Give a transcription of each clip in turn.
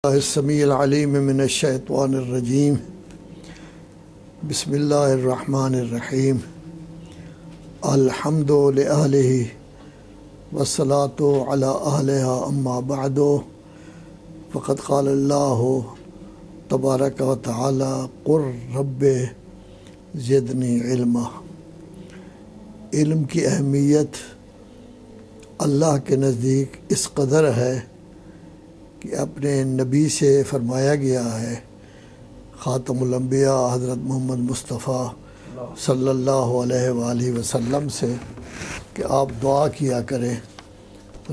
السمیع العلیم من الشیطان الرجیم بسم اللہ الرحمن الرحیم الحمد للہ والصلاة علی اہلہا اما بعد فقد قال اللہ تبارک و تعالی قل رب زدنی علما۔ علم کی اہمیت اللہ کے نزدیک اس قدر ہے کہ اپنے نبی سے فرمایا گیا ہے، خاتم الانبیاء حضرت محمد مصطفیٰ صلی اللہ علیہ وآلہ وسلم سے کہ آپ دعا کیا کریں،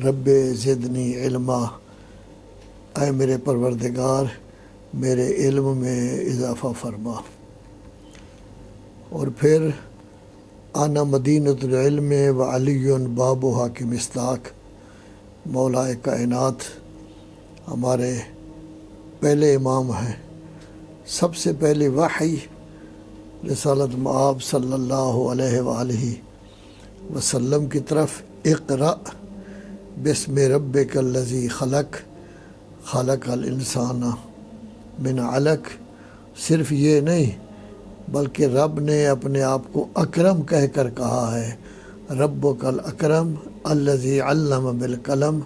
رب زدنی علما، اے میرے پروردگار میرے علم میں اضافہ فرما۔ اور پھر انا مدینۃ العلم وعلی بابھا کی مصداق، مولائے کائنات ہمارے پہلے امام ہیں۔ سب سے پہلی وحی رسالت مآب صلی اللہ علیہ وآلہ وسلم کی طرف اقرأ بسم ربک الذی خلق خلق الانسان من علق، صرف یہ نہیں بلکہ رب نے اپنے آپ کو اکرم کہہ کر کہا ہے، ربک الاکرم الذی علم بالقلم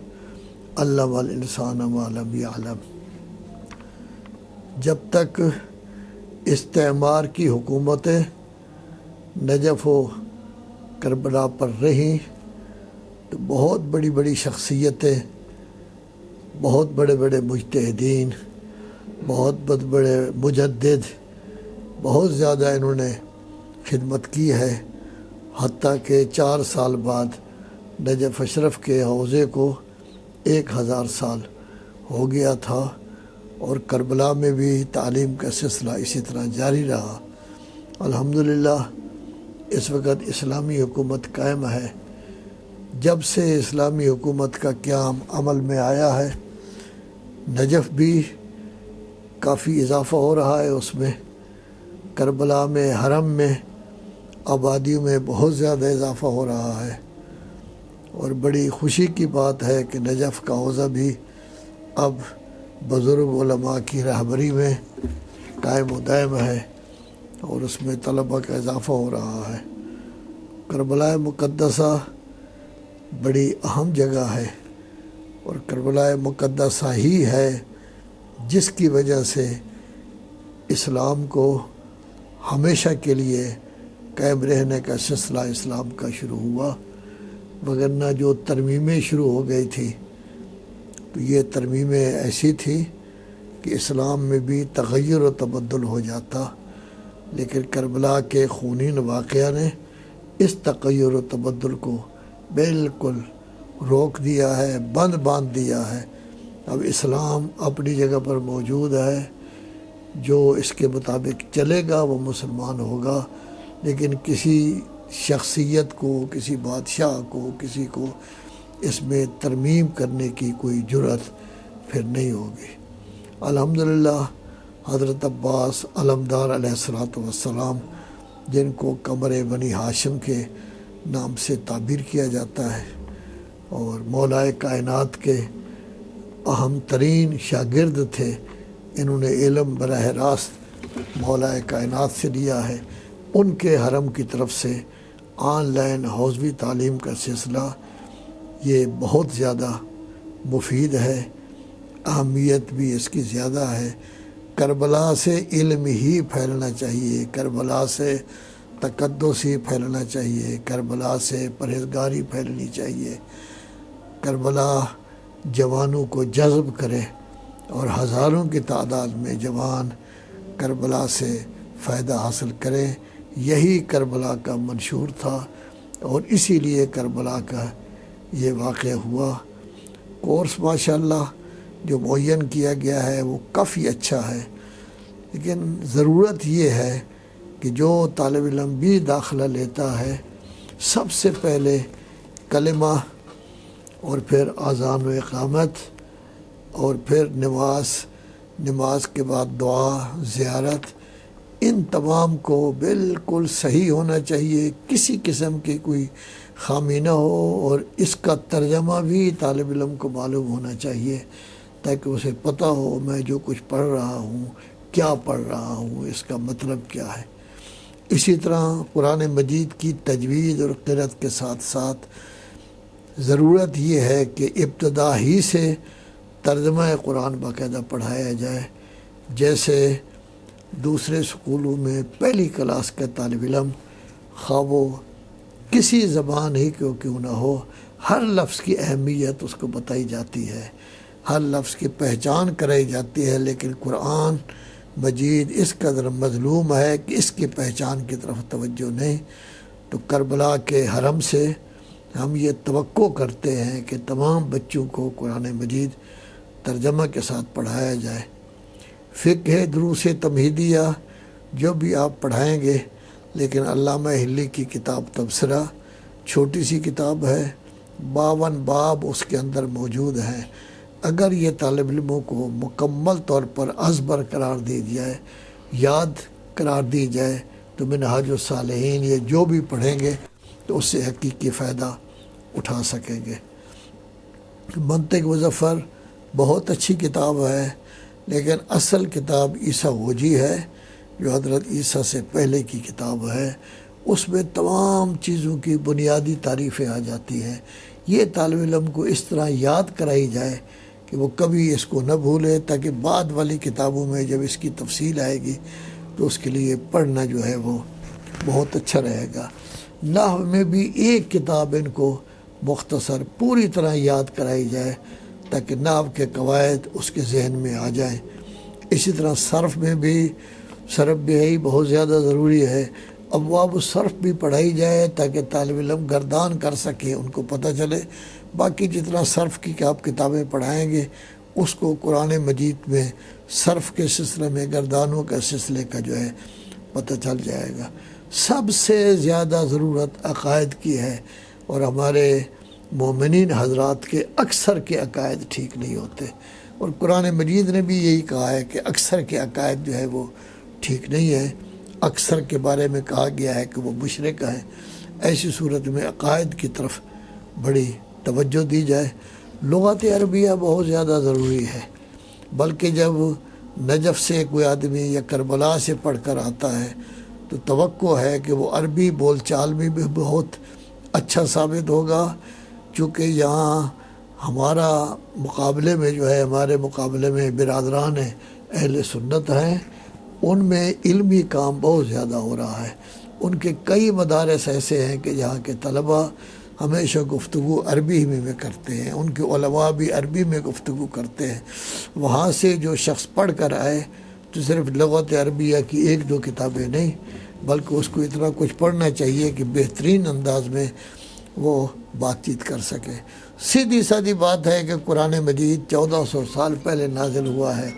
علم الانسان ما لم یعلم۔ جب تک استعمار کی حکومتیں نجف و کربلا پر رہیں تو بہت بڑی بڑی شخصیتیں، بہت بڑے بڑے مجتہدین، بہت بڑے مجدد، بہت زیادہ انہوں نے خدمت کی ہے، حتیٰ کہ 4 سال بعد نجف اشرف کے حوضے کو 1000 سال ہو گیا تھا، اور کربلا میں بھی تعلیم کا سلسلہ اسی طرح جاری رہا۔ الحمدللہ اس وقت اسلامی حکومت قائم ہے۔ جب سے اسلامی حکومت کا قیام عمل میں آیا ہے، نجف بھی کافی اضافہ ہو رہا ہے، اس میں کربلا میں، حرم میں، آبادیوں میں بہت زیادہ اضافہ ہو رہا ہے، اور بڑی خوشی کی بات ہے کہ نجف کا حوضہ بھی اب بزرگ علماء کی رہبری میں قائم و دائم ہے، اور اس میں طلبہ کا اضافہ ہو رہا ہے۔ کربلا مقدسہ بڑی اہم جگہ ہے، اور کربلا مقدسہ ہی ہے جس کی وجہ سے اسلام کو ہمیشہ کے لیے قائم رہنے کا سلسلہ اسلام کا شروع ہوا، وگرنہ جو ترمیمیں شروع ہو گئی تھی تو یہ ترمیمیں ایسی تھی کہ اسلام میں بھی تغیر و تبدل ہو جاتا، لیکن کربلا کے خونین واقعہ نے اس تغیر و تبدل کو بالکل روک دیا ہے، باندھ دیا ہے۔ اب اسلام اپنی جگہ پر موجود ہے، جو اس کے مطابق چلے گا وہ مسلمان ہوگا، لیکن کسی شخصیت کو، کسی بادشاہ کو، کسی کو اس میں ترمیم کرنے کی کوئی جرأت پھر نہیں ہوگی۔ الحمدللہ حضرت عباس علمدار علیہ السلام، جن کو قمر بنی ہاشم کے نام سے تعبیر کیا جاتا ہے، اور مولائے کائنات کے اہم ترین شاگرد تھے، انہوں نے علم براہ راست مولائے کائنات سے لیا ہے۔ ان کے حرم کی طرف سے آن لائن حوزوی تعلیم کا سلسلہ یہ بہت زیادہ مفید ہے، اہمیت بھی اس کی زیادہ ہے۔ کربلا سے علم ہی پھیلنا چاہیے، کربلا سے تقدس ہی پھیلنا چاہیے، کربلا سے پرہیزگاری پھیلنی چاہیے۔ کربلا جوانوں کو جذب کرے، اور ہزاروں کی تعداد میں جوان کربلا سے فائدہ حاصل کرے، یہی کربلا کا منشور تھا، اور اسی لیے کربلا کا یہ واقعہ ہوا۔ کورس ماشاءاللہ جو معین کیا گیا ہے وہ کافی اچھا ہے، لیکن ضرورت یہ ہے کہ جو طالب علم بھی داخلہ لیتا ہے، سب سے پہلے کلمہ، اور پھر اذان و اقامت، اور پھر نماز کے بعد دعا، زیارت، ان تمام کو بالکل صحیح ہونا چاہیے، کسی قسم کی کوئی خامی نہ ہو، اور اس کا ترجمہ بھی طالب علم کو معلوم ہونا چاہیے، تاکہ اسے پتہ ہو میں جو کچھ پڑھ رہا ہوں کیا پڑھ رہا ہوں، اس کا مطلب کیا ہے۔ اسی طرح قرآن مجید کی تجوید اور قرأت کے ساتھ ساتھ ضرورت یہ ہے کہ ابتدا ہی سے ترجمہ قرآن باقاعدہ پڑھایا جائے، جیسے دوسرے سکولوں میں پہلی کلاس کا طالب علم خواہ وہ کسی زبان ہی کیوں نہ ہو، ہر لفظ کی اہمیت اس کو بتائی جاتی ہے، ہر لفظ کی پہچان کرائی جاتی ہے، لیکن قرآن مجید اس قدر مظلوم ہے کہ اس کی پہچان کی طرف توجہ نہیں۔ تو کربلا کے حرم سے ہم یہ توقع کرتے ہیں کہ تمام بچوں کو قرآن مجید ترجمہ کے ساتھ پڑھایا جائے۔ فقہ دروس تمہیدیہ جو بھی آپ پڑھائیں گے، لیکن علامہ حلی کی کتاب تبصرہ چھوٹی سی کتاب ہے، 52 باب اس کے اندر موجود ہیں۔ اگر یہ طالب علموں کو مکمل طور پر ازبر قرار دی جائے، یاد قرار دی جائے، تو منہاج الصالحین یہ جو بھی پڑھیں گے تو اس سے حقیقی فائدہ اٹھا سکیں گے۔ منطق مظفر بہت اچھی کتاب ہے، لیکن اصل کتاب عیسیٰ غوجی ہے جو حضرت عیسیٰ سے پہلے کی کتاب ہے۔ اس میں تمام چیزوں کی بنیادی تعریفیں آ جاتی ہیں۔ یہ طالب علم کو اس طرح یاد کرائی جائے کہ وہ کبھی اس کو نہ بھولے، تاکہ بعد والی کتابوں میں جب اس کی تفصیل آئے گی تو اس کے لیے پڑھنا جو ہے وہ بہت اچھا رہے گا۔ نحو میں بھی ایک کتاب ان کو مختصر پوری طرح یاد کرائی جائے تاکہ نحو کے قواعد اس کے ذہن میں آ جائیں۔ اسی طرح صرف میں بھی صرف بھی بہت زیادہ ضروری ہے، ابواب الصرف بھی پڑھائی جائے تاکہ طالب علم گردان کر سکے، ان کو پتہ چلے۔ باقی جتنا صرف کی آپ کتابیں پڑھائیں گے اس کو قرآن مجید میں صرف کے سلسلے میں گردانوں کا سلسلے کا جو ہے پتہ چل جائے گا۔ سب سے زیادہ ضرورت عقائد کی ہے، اور ہمارے مومنین حضرات کے اکثر کے عقائد ٹھیک نہیں ہوتے، اور قرآن مجید نے بھی یہی کہا ہے کہ اکثر کے عقائد جو ہے وہ ٹھیک نہیں ہے۔ اکثر کے بارے میں کہا گیا ہے کہ وہ مشرک ہیں۔ ایسی صورت میں عقائد کی طرف بڑی توجہ دی جائے۔ لغت عربیہ بہت زیادہ ضروری ہے، بلکہ جب نجف سے کوئی آدمی یا کربلا سے پڑھ کر آتا ہے تو توقع ہے کہ وہ عربی بول چال میں بھی بہت اچھا ثابت ہوگا، چونکہ یہاں ہمارا مقابلے میں جو ہے ہمارے مقابلے میں برادران اہل سنت ہیں، ان میں علمی کام بہت زیادہ ہو رہا ہے۔ ان کے کئی مدارس ایسے ہیں کہ جہاں کے طلباء ہمیشہ گفتگو عربی میں کرتے ہیں، ان کے علماء بھی عربی میں گفتگو کرتے ہیں۔ وہاں سے جو شخص پڑھ کر آئے تو صرف لغت عربیہ کی 1-2 کتابیں نہیں، بلکہ اس کو اتنا کچھ پڑھنا چاہیے کہ بہترین انداز میں وہ بات چیت کر سکے۔ سیدھی سادی بات ہے کہ قرآن مجید 1400 سال پہلے نازل ہوا ہے۔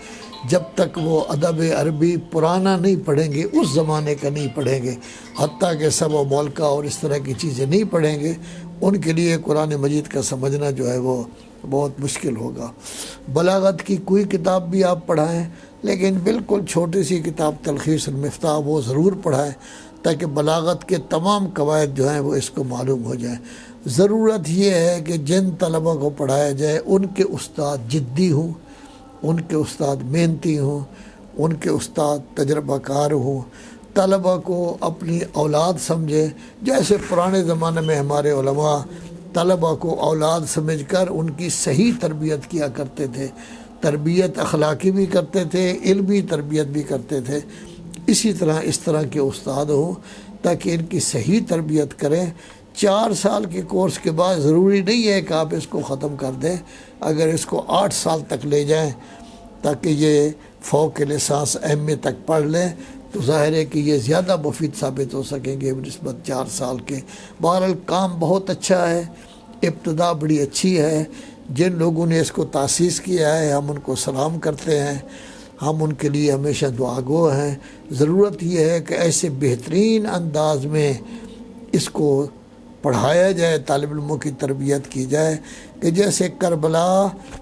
جب تک وہ ادب عربی پرانا نہیں پڑھیں گے، اس زمانے کا نہیں پڑھیں گے، حتیٰ کہ سب و مولکہ اور اس طرح کی چیزیں نہیں پڑھیں گے، ان کے لیے قرآن مجید کا سمجھنا جو ہے وہ بہت مشکل ہوگا۔ بلاغت کی کوئی کتاب بھی آپ پڑھائیں، لیکن بالکل چھوٹی سی کتاب تلخیص المفتاح وہ ضرور پڑھائیں تاکہ بلاغت کے تمام قواعد جو ہیں وہ اس کو معلوم ہو جائیں۔ ضرورت یہ ہے کہ جن طلبہ کو پڑھایا جائے ان کے استاد جدی ہوں، ان کے استاد محنتی ہوں، ان کے استاد تجربہ کار ہوں، طلبہ کو اپنی اولاد سمجھیں، جیسے پرانے زمانے میں ہمارے علماء طلبہ کو اولاد سمجھ کر ان کی صحیح تربیت کیا کرتے تھے، تربیت اخلاقی بھی کرتے تھے، علمی تربیت بھی کرتے تھے۔ اسی طرح اس طرح کے استاد ہوں تاکہ ان کی صحیح تربیت کریں۔ 4 سال کے کورس کے بعد ضروری نہیں ہے کہ آپ اس کو ختم کر دیں، اگر اس کو 8 سال تک لے جائیں تاکہ یہ فوق لسانس ایم اے تک پڑھ لیں تو ظاہر ہے کہ یہ زیادہ مفید ثابت ہو سکیں گے بنسبت 4 سال کے۔ بہرحال کام بہت اچھا ہے، ابتدا بڑی اچھی ہے۔ جن لوگوں نے اس کو تاسیس کیا ہے ہم ان کو سلام کرتے ہیں، ہم ان کے لیے ہمیشہ دعا گو ہیں۔ ضرورت یہ ہے کہ ایسے بہترین انداز میں اس کو پڑھایا جائے، طالب علموں کی تربیت کی جائے کہ جیسے کربلا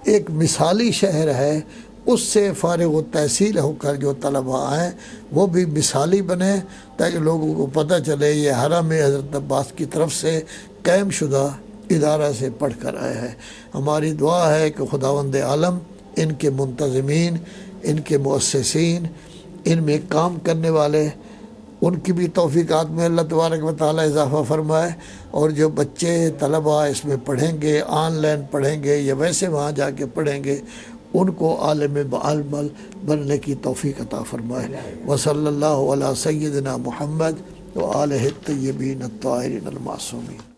ایک مثالی شہر ہے، اس سے فارغ و تحصیل ہو کر جو طلباء آئیں وہ بھی مثالی بنے تاکہ لوگوں کو پتہ چلے یہ حرم حضرت عباس کی طرف سے قائم شدہ ادارہ سے پڑھ کر آیا ہے۔ ہماری دعا ہے کہ خداوند عالم ان کے منتظمین، ان کے مؤسسین، ان میں کام کرنے والے، ان کی بھی توفیقات میں اللہ تبارک و تعالیٰ اضافہ فرمائے، اور جو بچے طلباء اس میں پڑھیں گے، آن لائن پڑھیں گے یا ویسے وہاں جا کے پڑھیں گے، ان کو عالم بعلم بننے کی توفیق عطا فرمائے۔ وصلی اللہ علی سیدنا محمد وآلہ الطیبین الطاہرین المعصومین۔